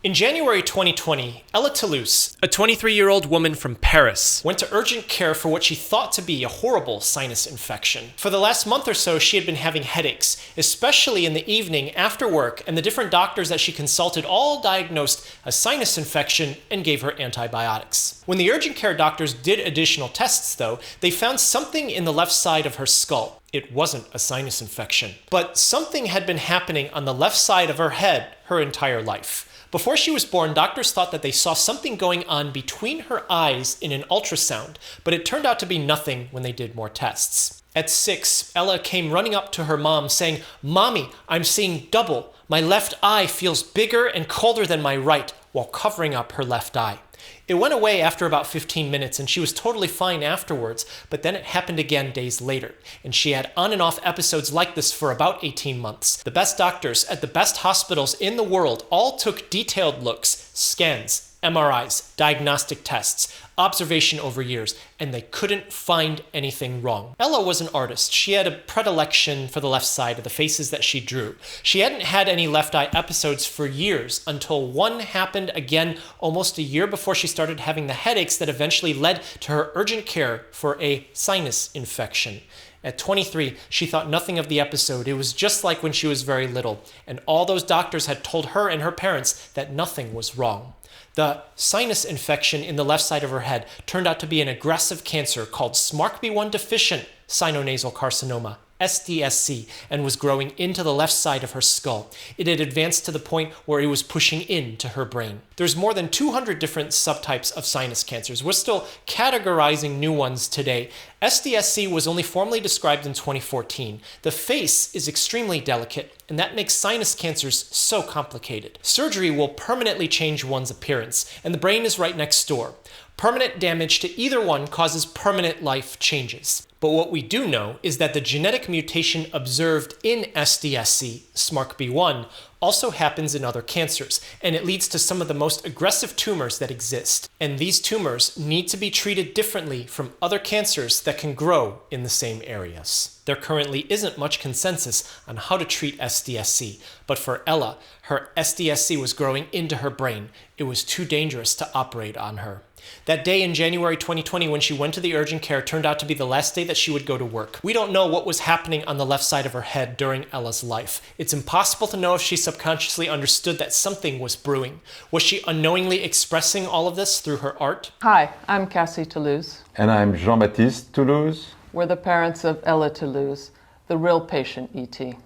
In January 2020, Ella Toulouse, a 23-year-old woman from Paris, went to urgent care for what she thought to be a horrible sinus infection. For the last month or so, she had been having headaches, especially in the evening after work, and the different doctors that she consulted all diagnosed a sinus infection and gave her antibiotics. When the urgent care doctors did additional tests, though, they found something in the left side of her skull. It wasn't a sinus infection, but something had been happening on the left side of her head her entire life. Before she was born, doctors thought that they saw something going on between her eyes in an ultrasound, but it turned out to be nothing when they did more tests. At 6, Ella came running up to her mom saying, "Mommy, I'm seeing double. My left eye feels bigger and colder than my right," while covering up her left eye. It went away after about 15 minutes and she was totally fine afterwards, but then it happened again days later. And she had on and off episodes like this for about 18 months. The best doctors at the best hospitals in the world all took detailed looks, scans, MRIs, diagnostic tests, observation over years, and they couldn't find anything wrong. Ella was an artist. She had a predilection for the left side of the faces that she drew. She hadn't had any left eye episodes for years until one happened again almost a year before she started having the headaches that eventually led to her urgent care for a sinus infection. At 23, she thought nothing of the episode. It was just like when she was very little, and all those doctors had told her and her parents that nothing was wrong. The sinus infection in the left side of her head turned out to be an aggressive cancer called SMARCB1 deficient sinonasal carcinoma, SDSC, and was growing into the left side of her skull. It had advanced to the point where it was pushing into her brain. There's more than 200 different subtypes of sinus cancers. We're still categorizing new ones today. SDSC was only formally described in 2014. The face is extremely delicate, and that makes sinus cancers so complicated. Surgery will permanently change one's appearance, and the brain is right next door. Permanent damage to either one causes permanent life changes. But what we do know is that the genetic mutation observed in SDSC, SMARCB1, also happens in other cancers, and it leads to some of the most aggressive tumors that exist. And these tumors need to be treated differently from other cancers that can grow in the same areas. There currently isn't much consensus on how to treat SDSC, but for Ella, her SDSC was growing into her brain. It was too dangerous to operate on her. That day in January 2020 when she went to the urgent care turned out to be the last day that she would go to work. We don't know what was happening on the left side of her head during Ella's life. It's impossible to know if she subconsciously understood that something was brewing. Was she unknowingly expressing all of this through her art? Hi, I'm Cassie Toulouse. And I'm Jean-Baptiste Toulouse. We're the parents of Ella Toulouse, the real patient ET.